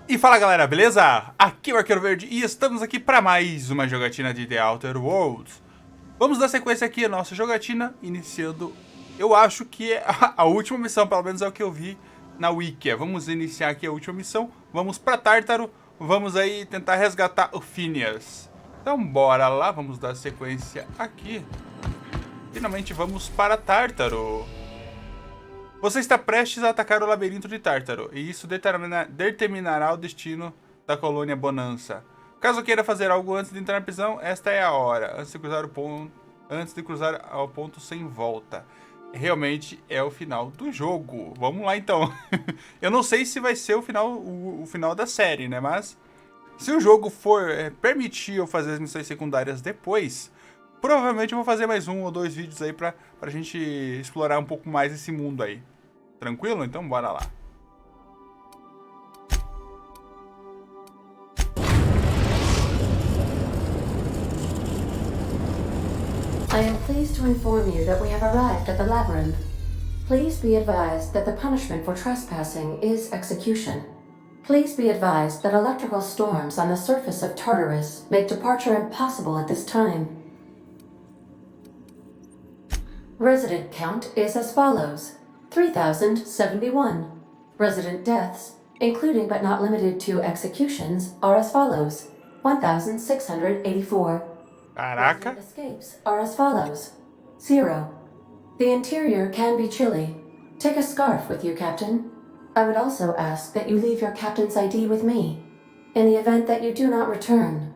E fala galera, beleza? Aqui é o Arqueiro Verde e estamos aqui para mais uma jogatina de The Outer Worlds. Vamos dar sequência aqui à nossa jogatina, iniciando, eu acho que é a última missão, pelo menos é o que eu vi na wiki. Vamos iniciar aqui a última missão, vamos para Tártaro, vamos aí tentar resgatar o Phineas. Então bora lá, vamos dar sequência aqui. Finalmente vamos para Tártaro. Você está prestes a atacar o labirinto de Tártaro, e isso determinará o destino da colônia Bonança. Caso queira fazer algo antes de entrar na prisão, esta é a hora, antes de cruzar ao ponto sem volta. Realmente é o final do jogo. Vamos lá então. Eu não sei se vai ser o final da série, né? Mas se o jogo for permitir eu fazer as missões secundárias depois, provavelmente eu vou fazer mais um ou dois vídeos aí pra gente explorar um pouco mais esse mundo aí. Tranquilo? Então bora lá. I am pleased to inform you that we have arrived at the labyrinth. Please be advised that the punishment for trespassing is execution. Please be advised that electrical storms on the surface of Tartarus make departure impossible at this time. Resident count is as follows: 3,071. Resident deaths, including but not limited to executions, are as follows: 1,684. Caraca. Resident escapes are as follows: 0. The interior can be chilly. Take a scarf with you, Captain. I would also ask that you leave your captain's ID with me, in the event that you do not return.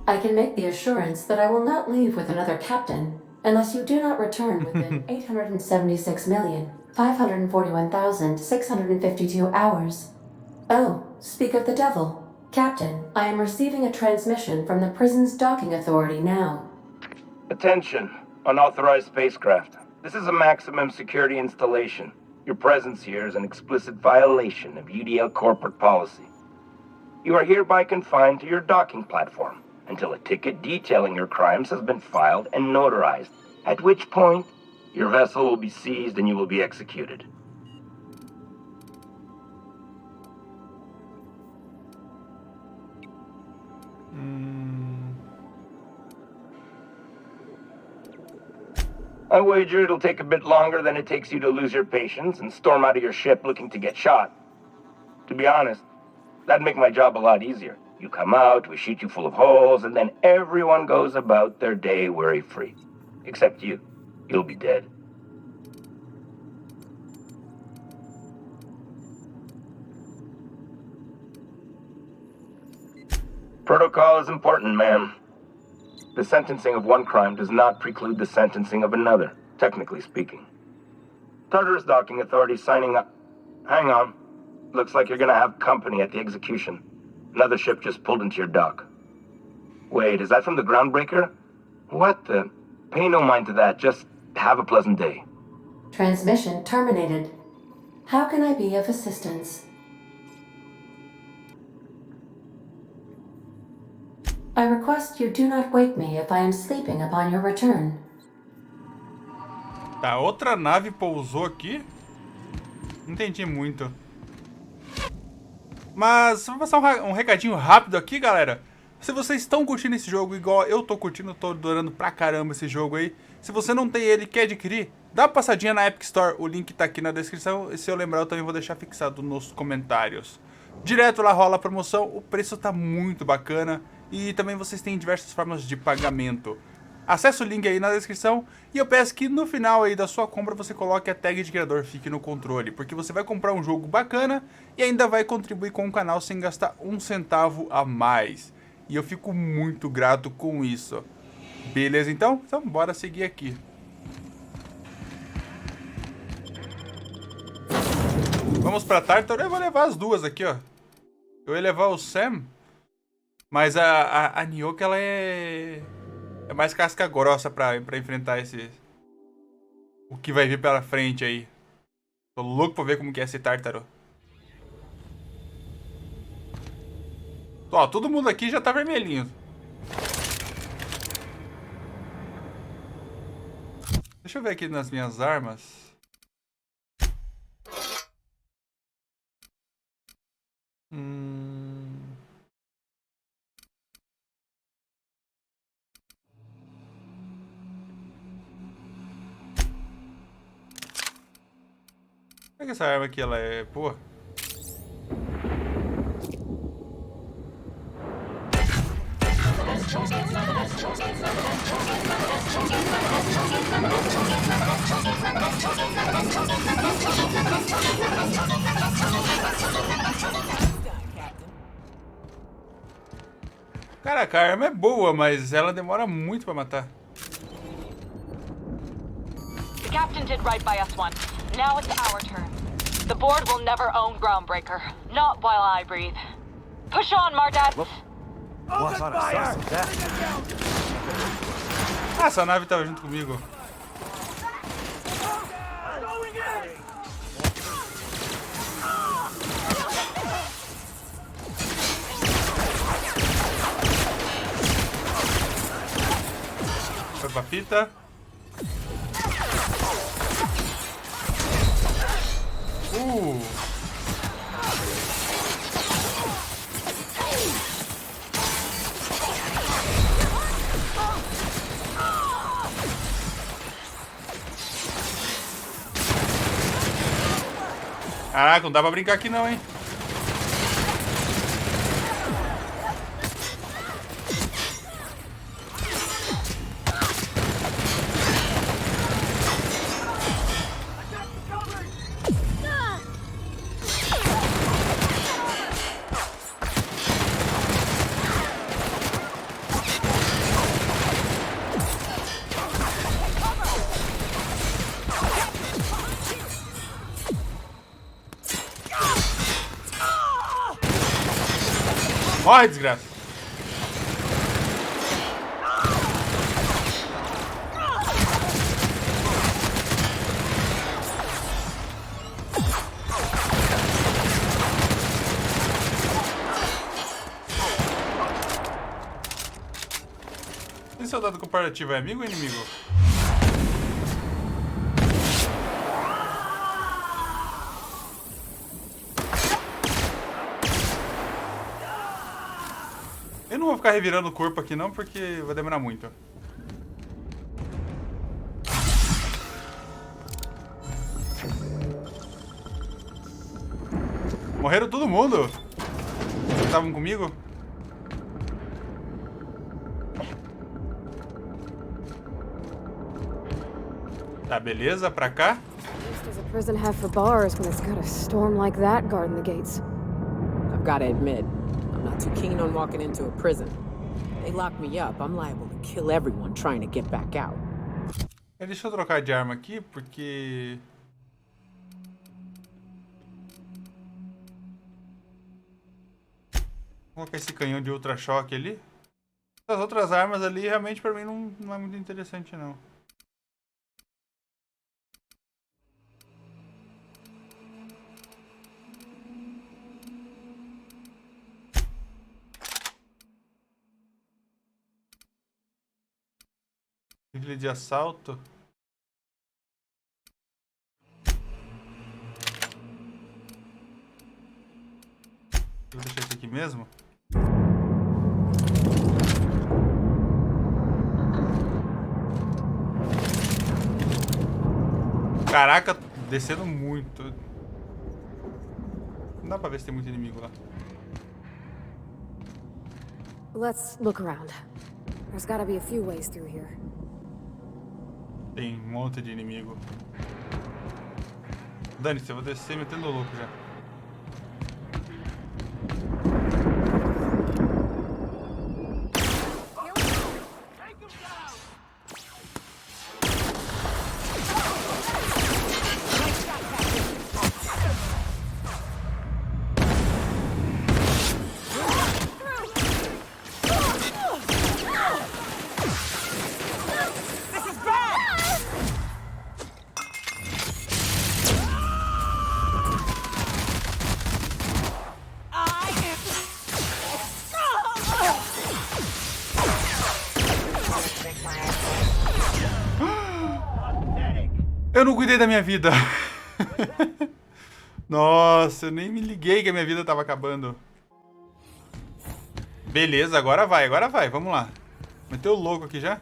I can make the assurance that I will not leave with another captain unless you do not return within 876,541,652 hours. Oh, speak of the devil. Captain, I am receiving a transmission from the prison's docking authority now. Attention, unauthorized spacecraft. This is a maximum security installation. Your presence here is an explicit violation of UDL corporate policy. You are hereby confined to your docking platform until a ticket detailing your crimes has been filed and notarized, at which point your vessel will be seized and you will be executed. I wager it'll take a bit longer than it takes you to lose your patience and storm out of your ship looking to get shot. To be honest, that'd make my job a lot easier. You come out, we shoot you full of holes, and then everyone goes about their day worry-free. Except you. You'll be dead. Protocol is important, ma'am. The sentencing of one crime does not preclude the sentencing of another, technically speaking. Tartarus Docking Authority signing up. Hang on. Looks like you're gonna have company at the execution. Another ship just pulled into your dock. Wait, is that from the groundbreaker? What the? Pay no mind to that, just have a pleasant day. Transmission terminated. How can I be of assistance? I request you do not wake me if I am sleeping upon your return. Tá, outra nave pousou aqui. Não entendi muito. Mas vou passar um recadinho rápido aqui, galera. Se vocês estão curtindo esse jogo igual eu tô curtindo, tô adorando pra caramba esse jogo aí. Se você não tem ele e quer adquirir, dá uma passadinha na Epic Store. O link tá aqui na descrição. E se eu lembrar, eu também vou deixar fixado nos comentários. Direto lá rola a promoção. O preço tá muito bacana. E também vocês têm diversas formas de pagamento. Acesse o link aí na descrição e eu peço que no final aí da sua compra você coloque a tag de criador Fique no Controle, porque você vai comprar um jogo bacana e ainda vai contribuir com o canal sem gastar um centavo a mais. E eu fico muito grato com isso. Beleza então? Então bora seguir aqui. Vamos pra Tártaro. Eu vou levar as duas aqui, ó. Eu ia levar o Sam, mas a Nyoka, ela é mais casca grossa pra enfrentar o que vai vir pela frente aí. Tô louco pra ver como que é esse Tártaro. Ó, todo mundo aqui já tá vermelhinho. Deixa eu ver aqui nas minhas armas. Como é que essa arma aqui, ela é boa? Caraca, a arma é boa, mas ela demora muito pra matar. The captain did right by us once. Now it's our turn. The board will never own Groundbreaker. Not while I breathe. Push on, Mardat. Ah, essa nave tava junto comigo. Foi pra fita. Caraca, não dá pra brincar aqui não, hein? Morre, desgraça. Esse soldado comparativo é amigo ou inimigo? Eu não vou ficar revirando o corpo aqui não, porque vai demorar muito. Morreram todo mundo? Vocês estavam comigo? Tá, beleza, pra cá. What does a prison have for bars when it's got a storm like that guarding the gates? I've got to admit, I'm not too keen on walking into a prison. They lock me up, I'm liable to kill everyone trying to get back out. Deixa eu trocar de arma aqui, porque... Vou colocar esse canhão de ultra-choque ali. As outras armas ali, realmente, pra mim, não é muito interessante, não. Rifle de assalto. Vou deixar isso aqui mesmo. Caraca, descendo muito. Não dá pra ver se tem muito inimigo lá. Let's look around. There's gotta be a few ways through here. Tem um monte de inimigo. Dane-se, eu vou descer metendo louco já. Eu não cuidei da minha vida. Nossa, eu nem me liguei que a minha vida tava acabando. Beleza, agora vai, vamos lá. Meteu o louco aqui já.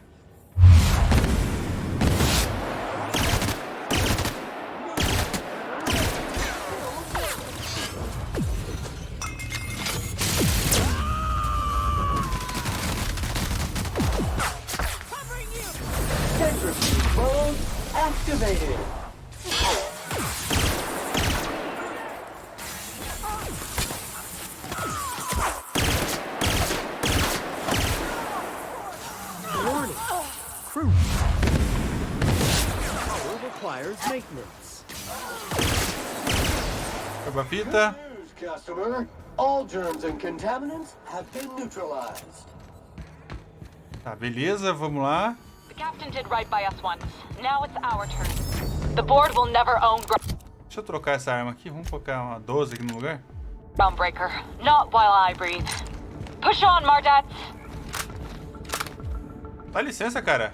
Acaba a fita. Customer, all germs and contaminants have been neutralized. Tá, beleza, vamos lá. The captain did right by us once. Now it's our turn. The board will never own Deixa eu trocar essa arma aqui. Vamos colocar uma 12 aqui no lugar. Groundbreaker. Not while I breathe. Push on, Mardats. Dá licença, cara.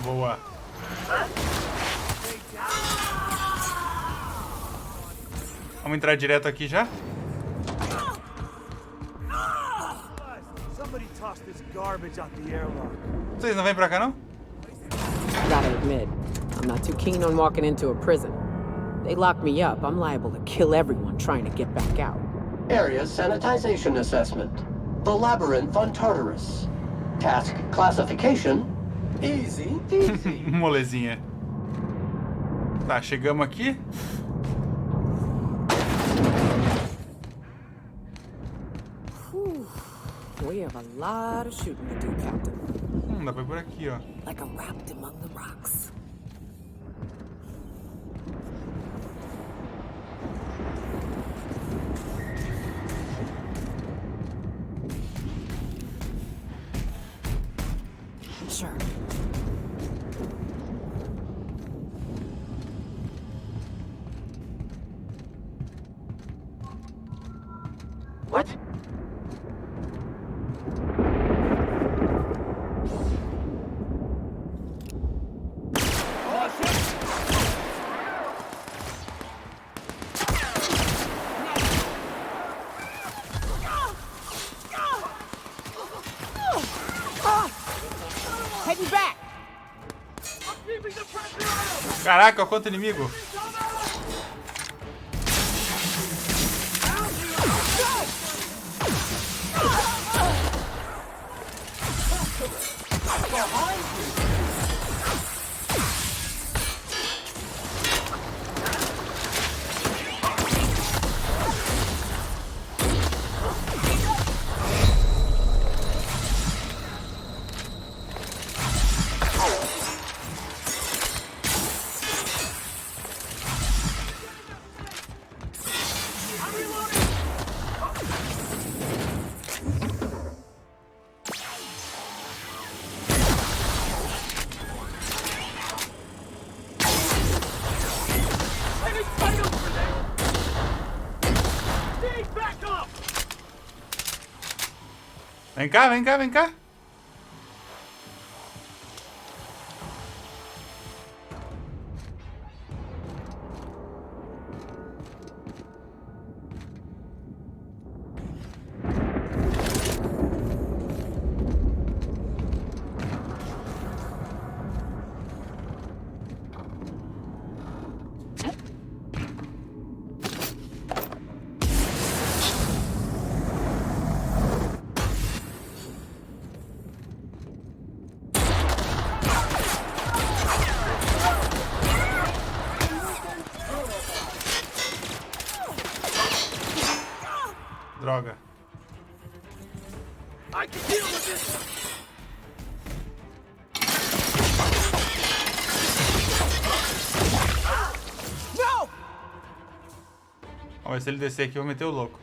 Boa. Vamos entrar direto aqui já? Vocês não vêm pra cá, não? Gotta admit, I'm not too keen on walking into a prison. They lock me up, I'm liable to kill everyone trying to get back out. Area sanitization assessment. The labyrinth on Tartarus. Task classification. Easy peasy. Molezinha. Tá, chegamos aqui. We have a lot of shooting to do, Captain. Dá pra ir por aqui, ó. Like a rapt among the rocks. Sure. What? Heading back! Caraca, quanto inimigo. Vem cá, vem cá, vem cá. Droga. Ó, mas se ele descer aqui, eu vou meter o louco.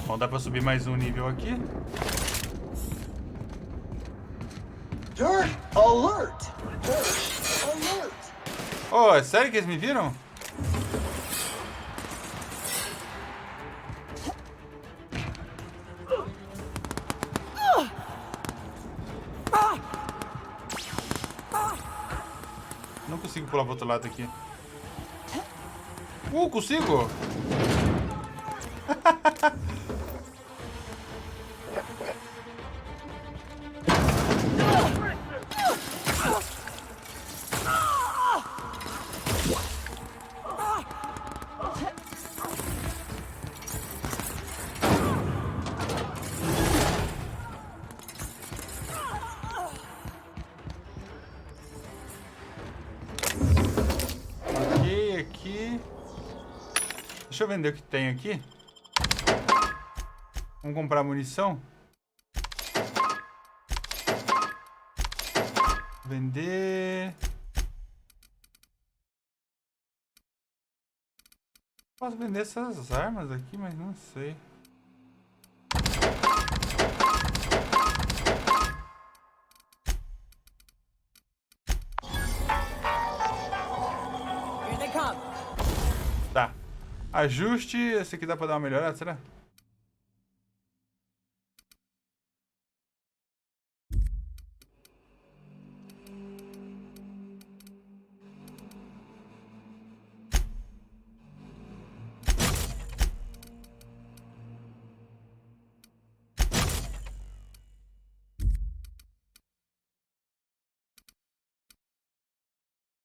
Bom, dá pra subir mais um nível aqui. Dirt alert! Dirt alert! Oh, é sério que eles me viram? pular pro outro lado aqui. Consigo! Aqui. Deixa eu vender o que tem aqui. Vamos comprar munição. Vender. Posso vender essas armas aqui, mas não sei. Tá. Ajuste. Esse aqui dá pra dar uma melhorada, será?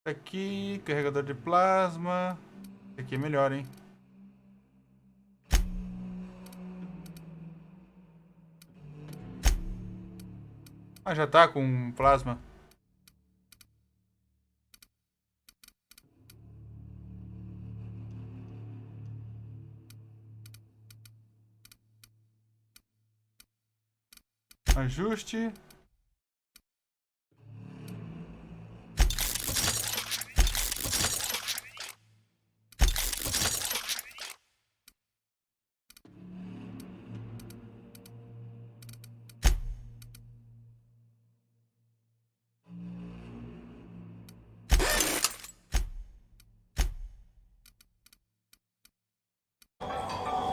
Aqui, carregador de plasma. Esse aqui é melhor, hein? Ah, já tá com plasma. Ajuste.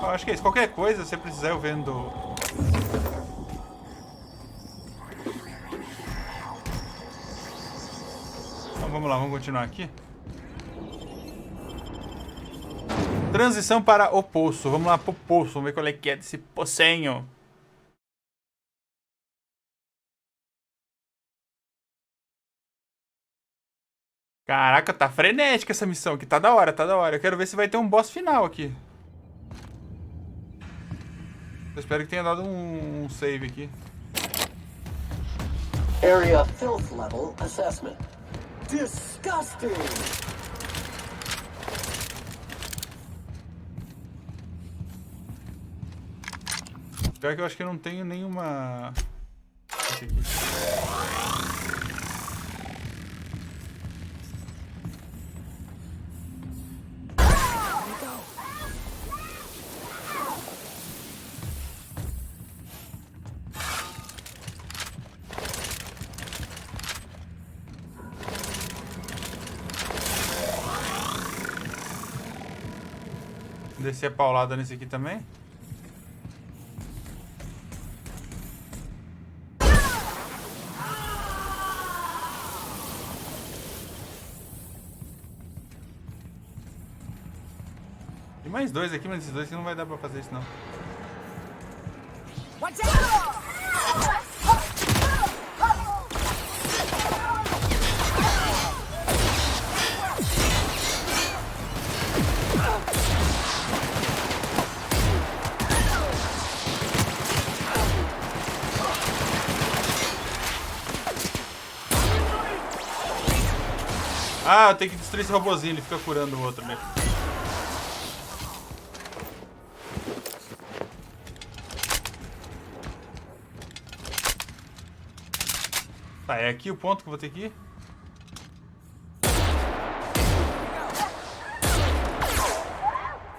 Eu acho que é isso. Qualquer coisa, se precisar, eu vendo. Então vamos lá, vamos continuar aqui. Transição para o poço. Vamos lá pro poço. Vamos ver qual é que é desse pocinho. Caraca, tá frenética essa missão aqui. Tá da hora, tá da hora. Eu quero ver se vai ter um boss final aqui. Eu espero que tenha dado um save aqui. Area filth level assessment. Disgusting! Pior que eu acho que eu não tenho nenhuma... Esse aqui. Descer a paulada nesse aqui também. Tem mais dois aqui, mas esses dois que não vai dar pra fazer isso não. Ah, eu tenho que destruir esse robozinho, ele fica curando o outro mesmo. Tá, é aqui o ponto que eu vou ter que ir?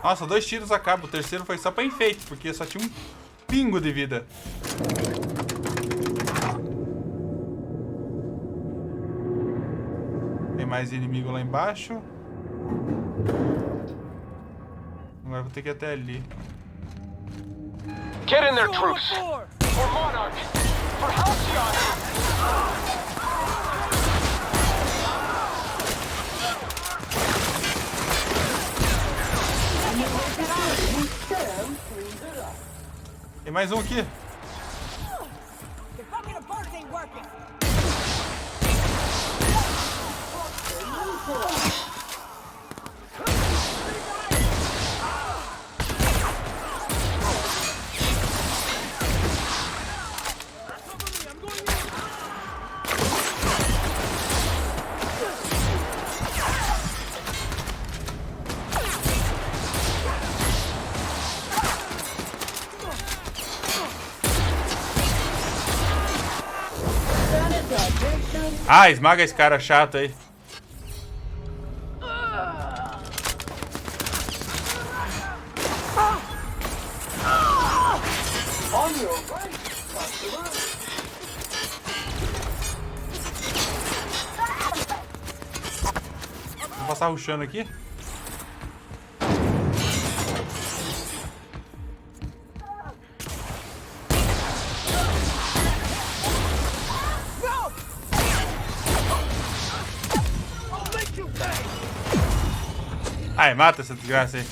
Nossa, 2 tiros acabam. O terceiro foi só pra enfeite, porque só tinha um pingo de vida. Tem mais inimigo lá embaixo. Agora vou ter que ir até ali. Get in there, troops! For Monarch! For Halcyon! Tem mais um aqui. Ah, esmaga esse cara chato aí. Vou passar rushando aqui. Ai, mata essa desgraça aí.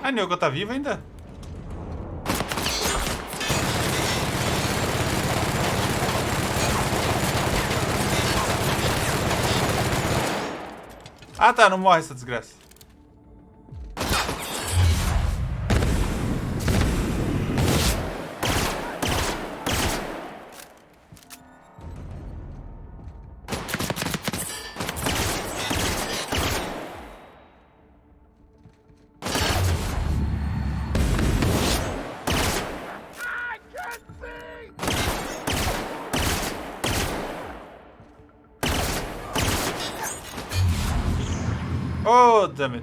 A Nyoka tá viva ainda? Ah tá, não morre essa desgraça. Oh, damn it.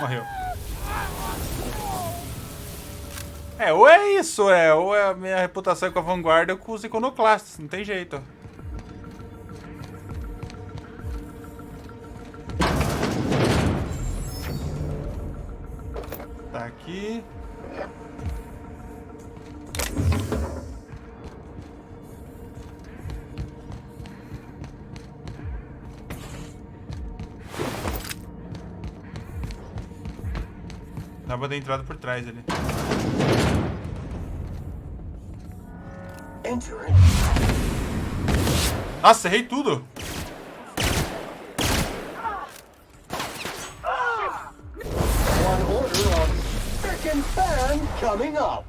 Morreu. É, ou é isso, ou é a minha reputação com a vanguarda com os iconoclastas, não tem jeito, ó. Tá aqui. Dá pra dar entrada por trás ali. Nossa, errei tudo. One order of frickin' fan coming up.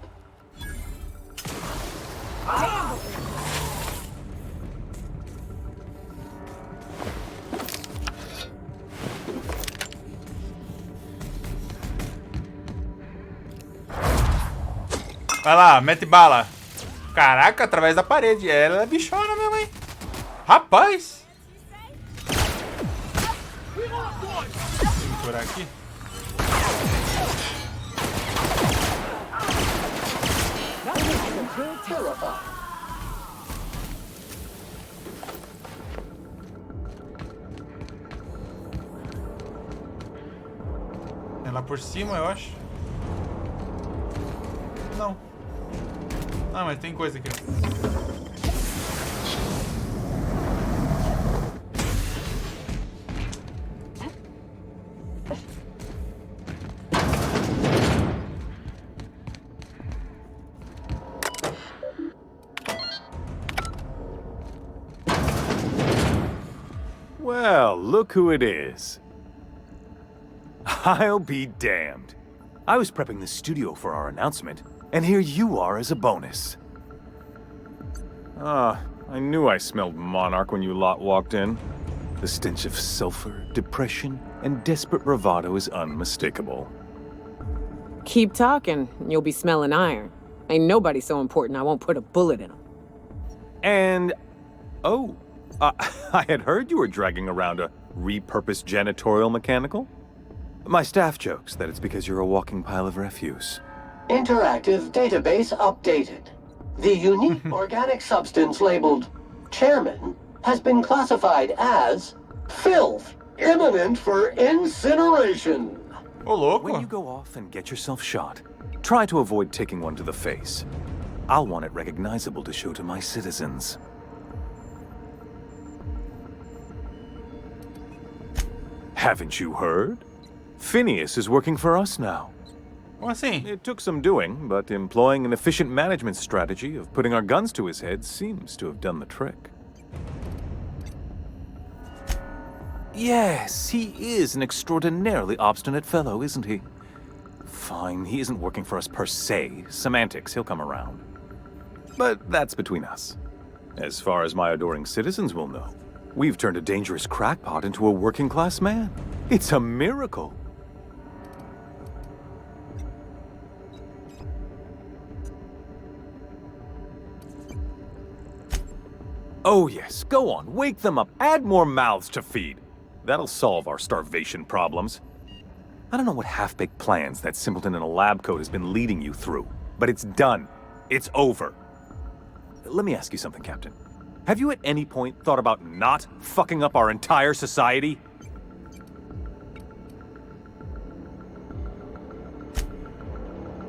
Vai lá, mete bala. Caraca, através da parede. Ela é bichona mesmo, hein? Rapaz! Vou curar aqui. É lá por cima, eu acho. Não. Ah, mas tem coisa aqui. Well, look who it is. I'll be damned. I was prepping the studio for our announcement, and here you are as a bonus. I knew I smelled Monarch when you lot walked in. The stench of sulfur, depression, and desperate bravado is unmistakable. Keep talking, and you'll be smelling iron. Ain't nobody so important I won't put a bullet in him. And... oh, I had heard you were dragging around a repurposed janitorial mechanical. My staff jokes that it's because you're a walking pile of refuse. Interactive database updated. The unique organic substance labeled Chairman has been classified as filth, imminent for incineration. Ô, louco. When you go off and get yourself shot, try to avoid taking one to the face. I'll want it recognizable to show to my citizens. Haven't you heard? Phineas is working for us now. Como assim? It took some doing, but employing an efficient management strategy of putting our guns to his head seems to have done the trick. Yes, he is an extraordinarily obstinate fellow, isn't he? Fine, he isn't working for us per se. Semantics, he'll come around. But that's between us. As far as my adoring citizens will know, we've turned a dangerous crackpot into a working-class man. It's a miracle. Oh yes, go on, wake them up, add more mouths to feed. That'll solve our starvation problems. I don't know what half-baked plans that simpleton in a lab coat has been leading you through, but it's done. It's over. Let me ask you something, Captain. Have you at any point thought about not fucking up our entire society?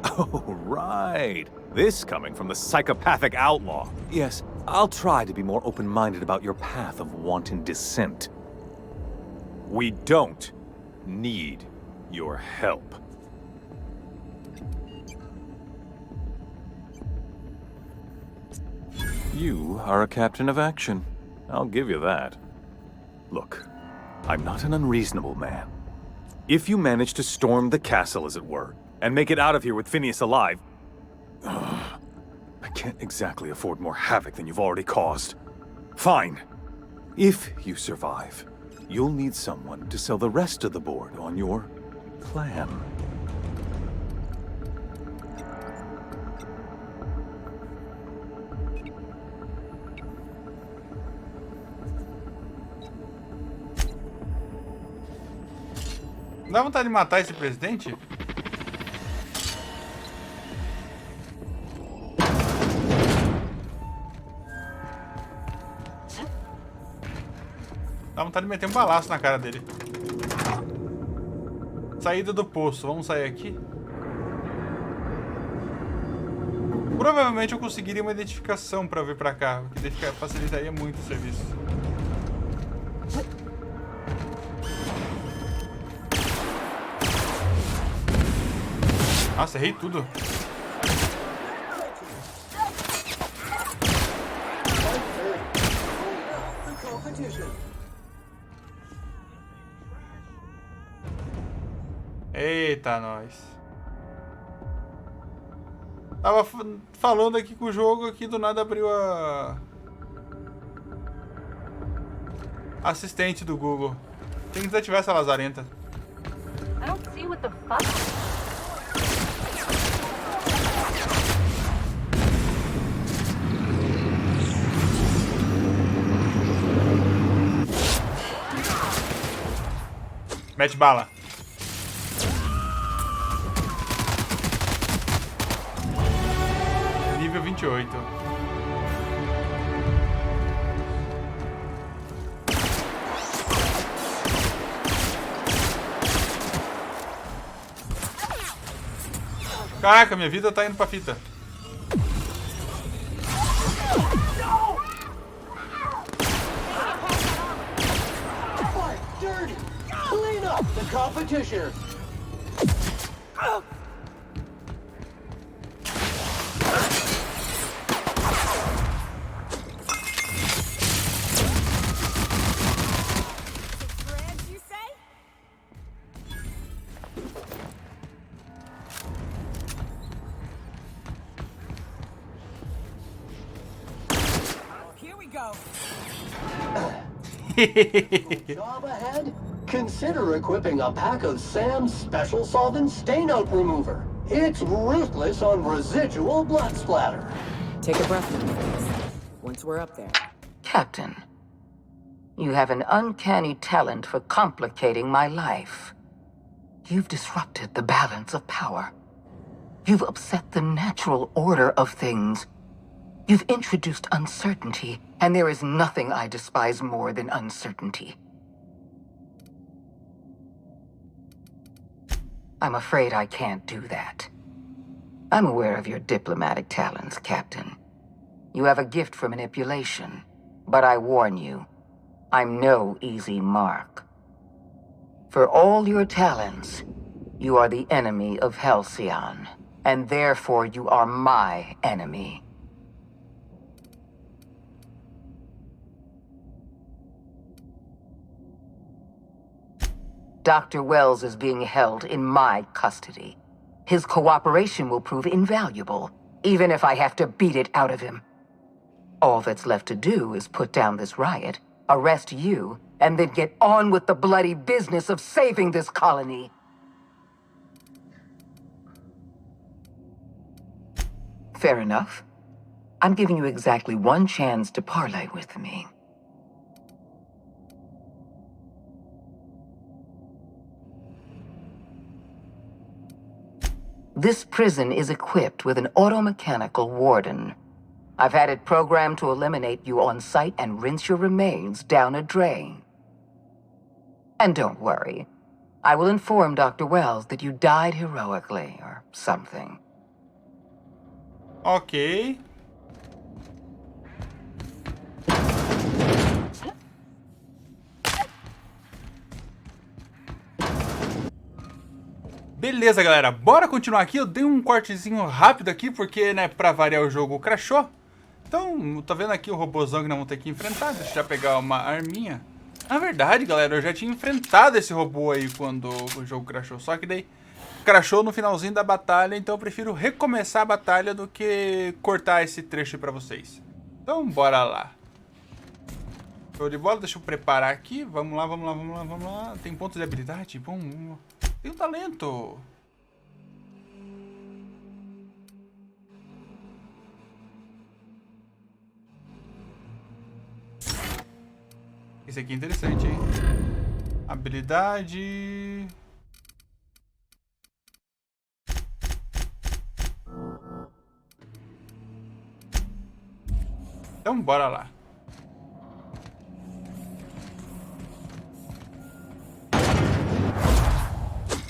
Oh, right. This coming from the psychopathic outlaw. Yes, I'll try to be more open-minded about your path of wanton dissent. We don't need your help. You are a captain of action. I'll give you that. Look, I'm not an unreasonable man. If you manage to storm the castle, as it were, and make it out of here with Phineas alive, I can't exactly afford more havoc than you've already caused. Fine. If you survive, you'll need someone to sell the rest of the board on your plan. Dá vontade de matar esse presidente? Dá vontade de meter um balaço na cara dele. Saída do poço. Vamos sair aqui. Provavelmente eu conseguiria uma identificação para vir para cá, o que facilitaria muito o serviço. Nossa, errei tudo. Eita, nós. Tava falando aqui com o jogo, aqui do nada abriu a... assistente do Google. Tem que desativar essa lazarenta. I don't see what the fuck. Mete bala. Nível 28. Caraca, minha vida tá indo pra fita. Dirty! Clean up the competition! go. Job ahead? Consider equipping a pack of Sam's Special Solvent Stain-Out Remover. It's ruthless on residual blood splatter. Take a breath, please. Once we're up there. Captain, you have an uncanny talent for complicating my life. You've disrupted the balance of power. You've upset the natural order of things. You've introduced uncertainty, and there is nothing I despise more than uncertainty. I'm afraid I can't do that. I'm aware of your diplomatic talents, Captain. You have a gift for manipulation, but I warn you, I'm no easy mark. For all your talents, you are the enemy of Halcyon, and therefore you are my enemy. Dr. Wells is being held in my custody. His cooperation will prove invaluable, even if I have to beat it out of him. All that's left to do is put down this riot, arrest you, and then get on with the bloody business of saving this colony. Fair enough. I'm giving you exactly one chance to parley with me. This prison is equipped with an automechanical warden. I've had it programmed to eliminate you on sight and rinse your remains down a drain. And don't worry, I will inform Dr. Wells that you died heroically or something. Ok. Beleza, galera, bora continuar aqui. Eu dei um cortezinho rápido aqui, porque, né, pra variar o jogo crashou. Então, tá vendo aqui o robôzão que nós vamos ter que enfrentar. Deixa eu já pegar uma arminha. Na verdade, galera, eu já tinha enfrentado esse robô aí quando o jogo crashou. Só que daí crashou no finalzinho da batalha, então eu prefiro recomeçar a batalha do que cortar esse trecho aí pra vocês. Então, bora lá. Show de bola, deixa eu preparar aqui. Vamos lá, vamos lá, vamos lá, vamos lá. Tem pontos de habilidade? Bom, tem um talento. Esse aqui é interessante, hein? Habilidade... Então, bora lá.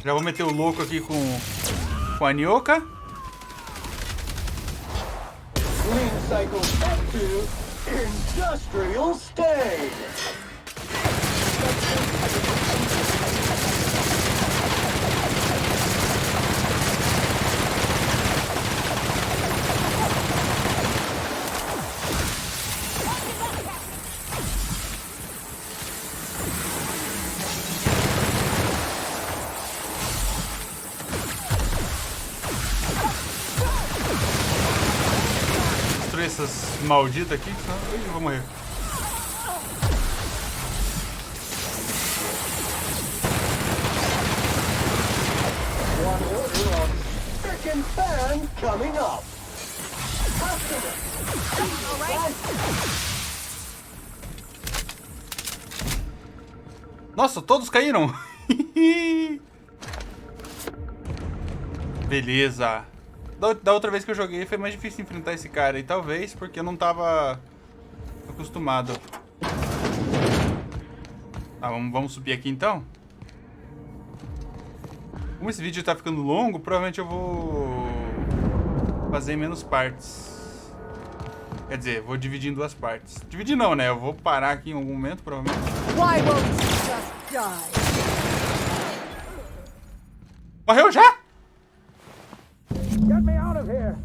Já vou meter o louco aqui com a Nyoka. Clean cycle step 2, industrial state. Essas malditas aqui, ih, eu vou morrer. One order of frickin' fan coming up. Nossa, todos caíram. Beleza. Da outra vez que eu joguei foi mais difícil enfrentar esse cara. E talvez porque eu não tava acostumado. Tá, vamos subir aqui então. Como esse vídeo tá ficando longo, provavelmente eu vou fazer em menos partes. Quer dizer, vou dividir em duas partes. Dividir não, né? Eu vou parar aqui em algum momento, provavelmente. Why won't you just die? Morreu já? Get me out of here.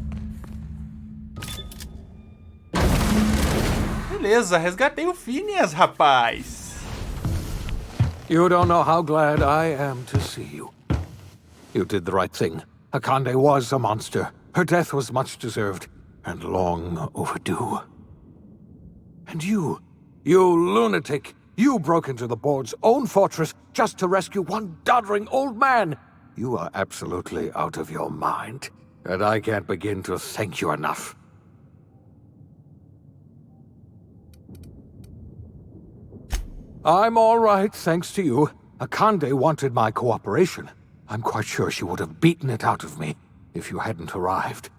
Beleza, resgatei o Phineas, rapaz. You don't know how glad I am to see you. You did the right thing. Akande was a monster. Her death was much deserved and long overdue. And you lunatic, you broke into the board's own fortress just to rescue one doddering old man. You are absolutely out of your mind, and I can't begin to thank you enough. I'm all right, thanks to you. Akande wanted my cooperation. I'm quite sure she would have beaten it out of me if you hadn't arrived.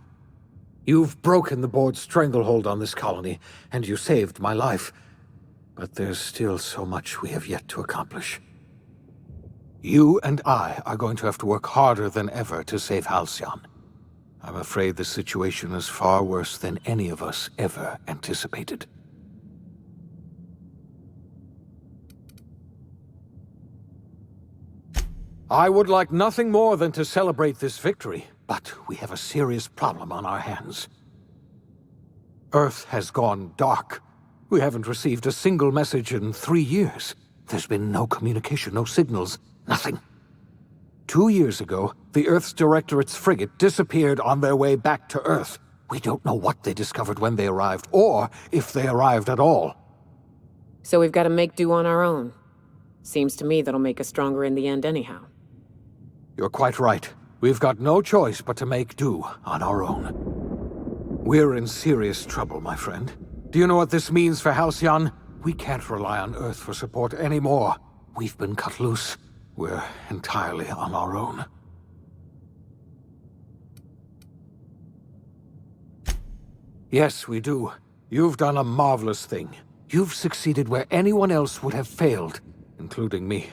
You've broken the board's stranglehold on this colony, and you saved my life. But there's still so much we have yet to accomplish. You and I are going to have to work harder than ever to save Halcyon. I'm afraid the situation is far worse than any of us ever anticipated. I would like nothing more than to celebrate this victory, but we have a serious problem on our hands. Earth has gone dark. We haven't received a single message in 3 years. There's been no communication, no signals, nothing. 2 years ago, the Earth's Directorate's frigate disappeared on their way back to Earth. We don't know what they discovered when they arrived, or if they arrived at all. So we've got to make do on our own. Seems to me that'll make us stronger in the end anyhow. You're quite right. We've got no choice but to make do on our own. We're in serious trouble, my friend. Do you know what this means for Halcyon? We can't rely on Earth for support anymore. We've been cut loose. We're entirely on our own. Yes, we do. You've done a marvelous thing. You've succeeded where anyone else would have failed, including me.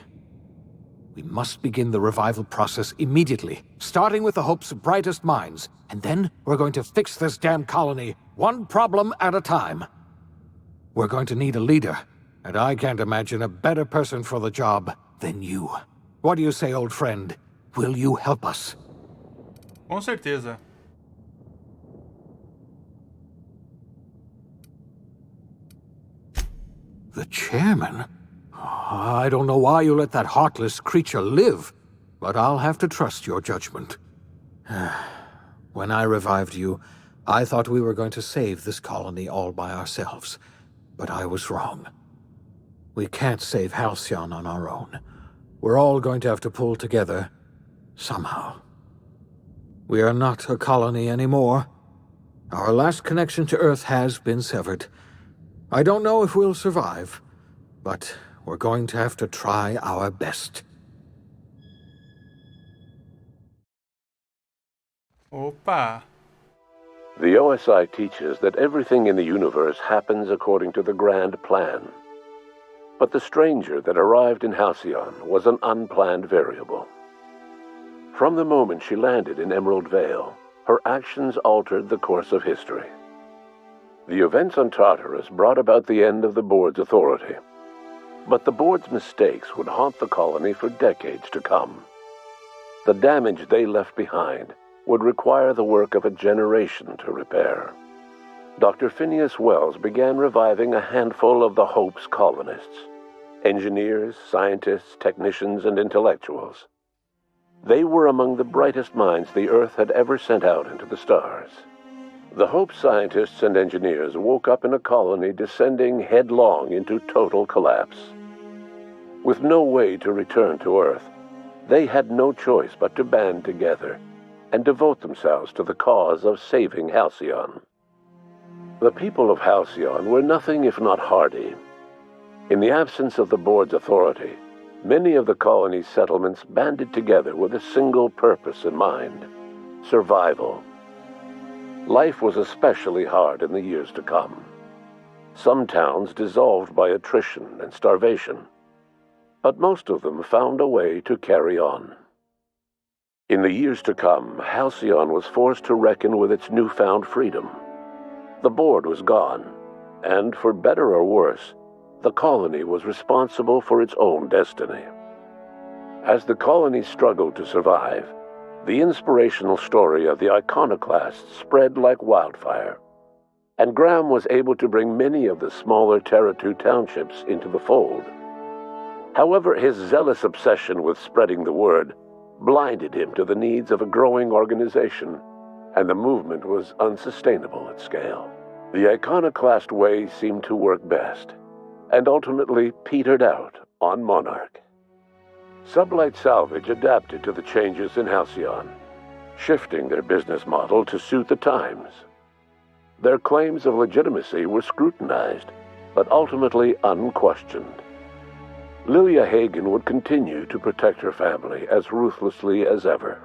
We must begin the revival process immediately, starting with the Hope's brightest minds, and then we're going to fix this damn colony, one problem at a time. We're going to need a leader, and I can't imagine a better person for the job than you. What do you say, old friend? Will you help us? Com certeza. The chairman? I don't know why you let that heartless creature live, but I'll have to trust your judgment. When I revived you, I thought we were going to save this colony all by ourselves, but I was wrong. We can't save Halcyon on our own. We're all going to have to pull together, somehow. We are not a colony anymore. Our last connection to Earth has been severed. I don't know if we'll survive, but we're going to have to try our best. Opa! The OSI teaches that everything in the universe happens according to the grand plan. But the stranger that arrived in Halcyon was an unplanned variable. From the moment she landed in Emerald Vale, her actions altered the course of history. The events on Tartarus brought about the end of the board's authority. But the board's mistakes would haunt the colony for decades to come. The damage they left behind would require the work of a generation to repair. Dr. Phineas Wells began reviving a handful of the Hope's colonists. Engineers, scientists, technicians, and intellectuals. They were among the brightest minds the Earth had ever sent out into the stars. The Hope scientists and engineers woke up in a colony descending headlong into total collapse. With no way to return to Earth, they had no choice but to band together and devote themselves to the cause of saving Halcyon. The people of Halcyon were nothing if not hardy. In the absence of the board's authority, many of the colony's settlements banded together with a single purpose in mind: survival. Life was especially hard in the years to come. Some towns dissolved by attrition and starvation, but most of them found a way to carry on. In the years to come, Halcyon was forced to reckon with its newfound freedom. The board was gone, and for better or worse, the colony was responsible for its own destiny. As the colony struggled to survive, the inspirational story of the iconoclasts spread like wildfire, and Graham was able to bring many of the smaller Terra-2 townships into the fold. However, his zealous obsession with spreading the word blinded him to the needs of a growing organization, and the movement was unsustainable at scale. The iconoclast way seemed to work best, and ultimately petered out on Monarch. Sublight Salvage adapted to the changes in Halcyon, shifting their business model to suit the times. Their claims of legitimacy were scrutinized, but ultimately unquestioned. Lilia Hagen would continue to protect her family as ruthlessly as ever.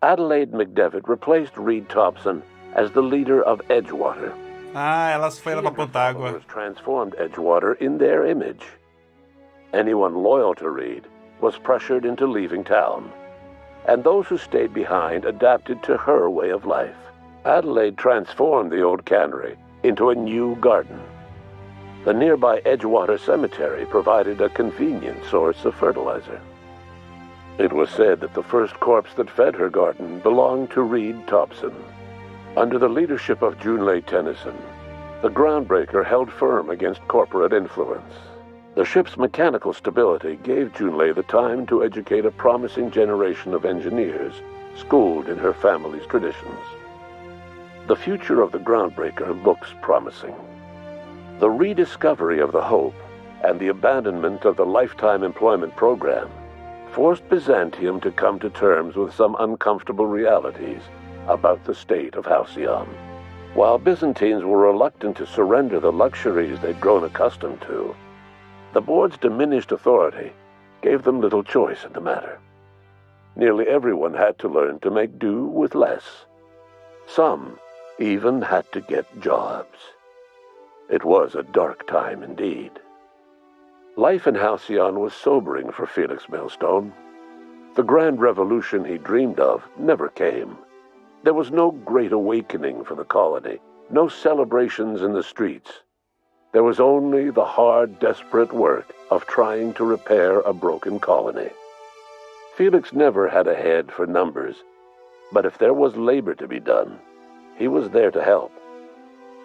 Adelaide McDevitt replaced Reed Thompson as the leader of Edgewater. Ah, elas foi lá pra Pontágua. Transformed Edgewater in their image. Anyone loyal to Reed was pressured into leaving town, and those who stayed behind adapted to her way of life. Adelaide transformed the old cannery into a new garden. The nearby Edgewater Cemetery provided a convenient source of fertilizer. It was said that the first corpse that fed her garden belonged to Reed Thompson. Under the leadership of Junlei Tennyson, the groundbreaker held firm against corporate influence. The ship's mechanical stability gave Junlei the time to educate a promising generation of engineers schooled in her family's traditions. The future of the groundbreaker looks promising. The rediscovery of the Hope and the abandonment of the lifetime employment program forced Byzantium to come to terms with some uncomfortable realities about the state of Halcyon. While Byzantines were reluctant to surrender the luxuries they'd grown accustomed to, the board's diminished authority gave them little choice in the matter. Nearly everyone had to learn to make do with less. Some even had to get jobs. It was a dark time indeed. Life in Halcyon was sobering for Felix Millstone. The grand revolution he dreamed of never came. There was no great awakening for the colony, no celebrations in the streets. There was only the hard, desperate work of trying to repair a broken colony. Felix never had a head for numbers, but if there was labor to be done, he was there to help.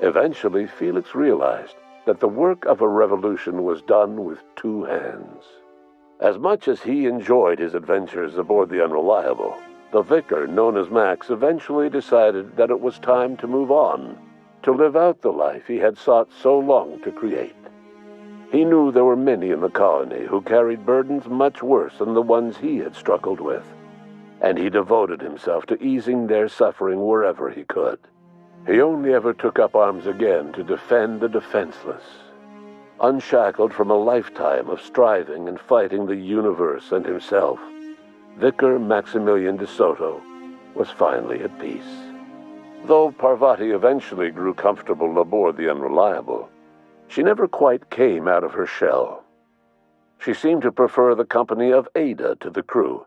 Eventually, Felix realized that the work of a revolution was done with two hands. As much as he enjoyed his adventures aboard the Unreliable, the vicar, known as Max, eventually decided that it was time to move on, to live out the life he had sought so long to create. He knew there were many in the colony who carried burdens much worse than the ones he had struggled with, and he devoted himself to easing their suffering wherever he could. He only ever took up arms again to defend the defenseless. Unshackled from a lifetime of striving and fighting the universe and himself, Vicar Maximilian de Soto was finally at peace. Though Parvati eventually grew comfortable aboard the Unreliable, she never quite came out of her shell. She seemed to prefer the company of Ada to the crew,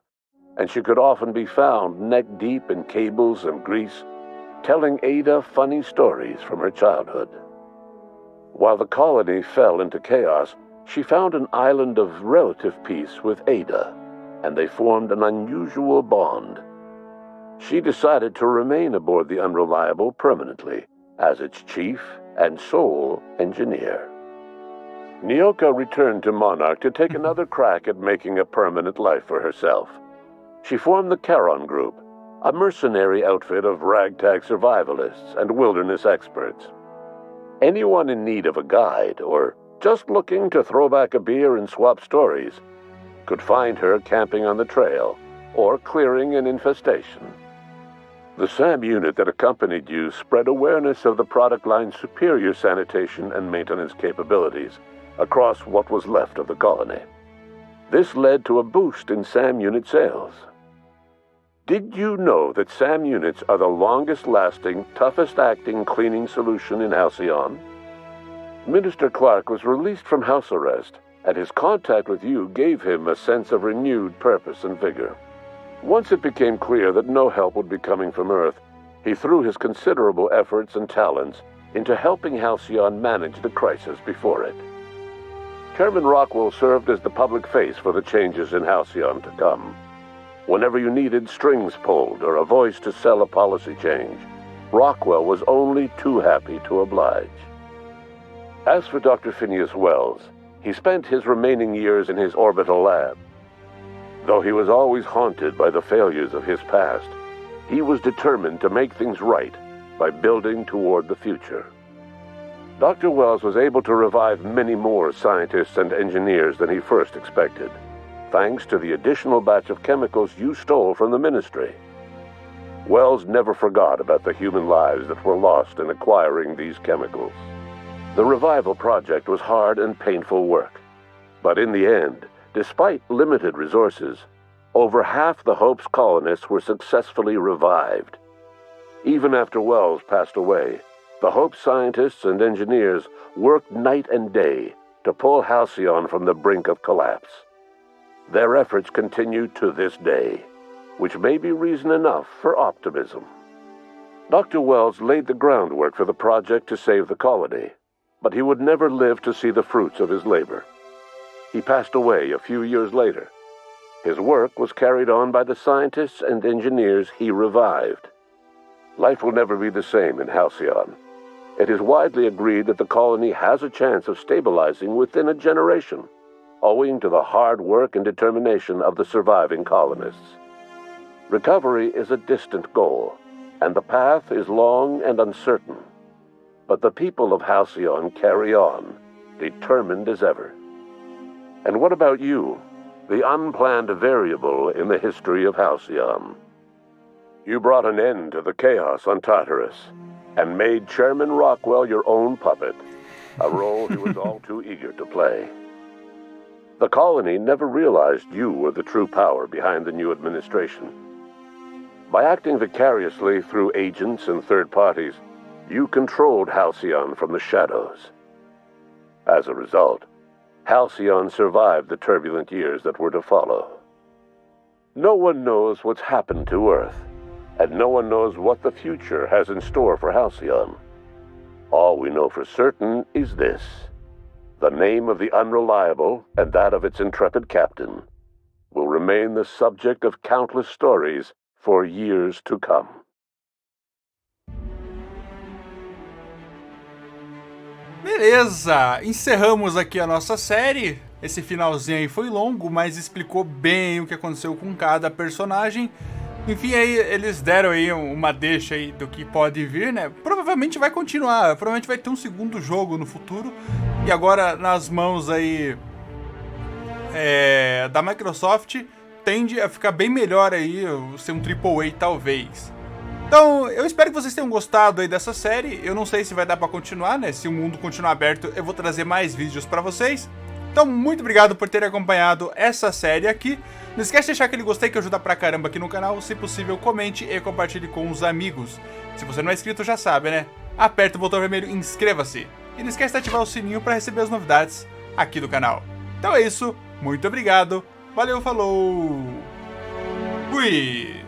and she could often be found neck-deep in cables and grease, telling Ada funny stories from her childhood. While the colony fell into chaos, she found an island of relative peace with Ada, and they formed an unusual bond. She decided to remain aboard the Unreliable permanently as its chief and sole engineer. Nyoka returned to Monarch to take another crack at making a permanent life for herself. She formed the Charon Group, a mercenary outfit of ragtag survivalists and wilderness experts. Anyone in need of a guide, or just looking to throw back a beer and swap stories, could find her camping on the trail, or clearing an infestation. The SAM unit that accompanied you spread awareness of the product line's superior sanitation and maintenance capabilities across what was left of the colony. This led to a boost in SAM unit sales. Did you know that SAM units are the longest-lasting, toughest-acting cleaning solution in Halcyon? Minister Clark was released from house arrest, and his contact with you gave him a sense of renewed purpose and vigor. Once it became clear that no help would be coming from Earth, he threw his considerable efforts and talents into helping Halcyon manage the crisis before it. Chairman Rockwell served as the public face for the changes in Halcyon to come. Whenever you needed strings pulled or a voice to sell a policy change, Rockwell was only too happy to oblige. As for Dr. Phineas Wells, he spent his remaining years in his orbital lab. Though he was always haunted by the failures of his past, he was determined to make things right by building toward the future. Dr. Wells was able to revive many more scientists and engineers than he first expected, thanks to the additional batch of chemicals you stole from the Ministry. Wells never forgot about the human lives that were lost in acquiring these chemicals. The revival project was hard and painful work, but in the end, despite limited resources, over half the Hope's colonists were successfully revived. Even after Wells passed away, the Hope scientists and engineers worked night and day to pull Halcyon from the brink of collapse. Their efforts continue to this day, which may be reason enough for optimism. Dr. Wells laid the groundwork for the project to save the colony, but he would never live to see the fruits of his labor. He passed away a few years later. His work was carried on by the scientists and engineers he revived. Life will never be the same in Halcyon. It is widely agreed that the colony has a chance of stabilizing within a generation, owing to the hard work and determination of the surviving colonists. Recovery is a distant goal, and the path is long and uncertain. But the people of Halcyon carry on, determined as ever. And what about you, the unplanned variable in the history of Halcyon? You brought an end to the chaos on Tartarus, and made Chairman Rockwell your own puppet, a role he was all too eager to play. The colony never realized you were the true power behind the new administration. By acting vicariously through agents and third parties, you controlled Halcyon from the shadows. As a result, Halcyon survived the turbulent years that were to follow. No one knows what's happened to Earth, and no one knows what the future has in store for Halcyon. All we know for certain is this: the name of the Unreliable and that of its intrepid captain will remain the subject of countless stories for years to come. Beleza, encerramos aqui a nossa série. Esse finalzinho aí foi longo, mas explicou bem o que aconteceu com cada personagem. Enfim, aí eles deram aí uma deixa aí do que pode vir, né? Provavelmente vai continuar, provavelmente vai ter um segundo jogo no futuro. E agora nas mãos aí da Microsoft, tende a ficar bem melhor aí, ser um AAA talvez. Então, eu espero que vocês tenham gostado aí dessa série. Eu não sei se vai dar pra continuar, né? Se o mundo continuar aberto, eu vou trazer mais vídeos pra vocês. Então, muito obrigado por terem acompanhado essa série aqui. Não esquece de deixar aquele gostei que ajuda pra caramba aqui no canal. Se possível, comente e compartilhe com os amigos. Se você não é inscrito, já sabe, né? Aperta o botão vermelho Inscreva-se. E não esquece de ativar o sininho pra receber as novidades aqui do canal. Então é isso. Muito obrigado. Valeu, falou. Fui!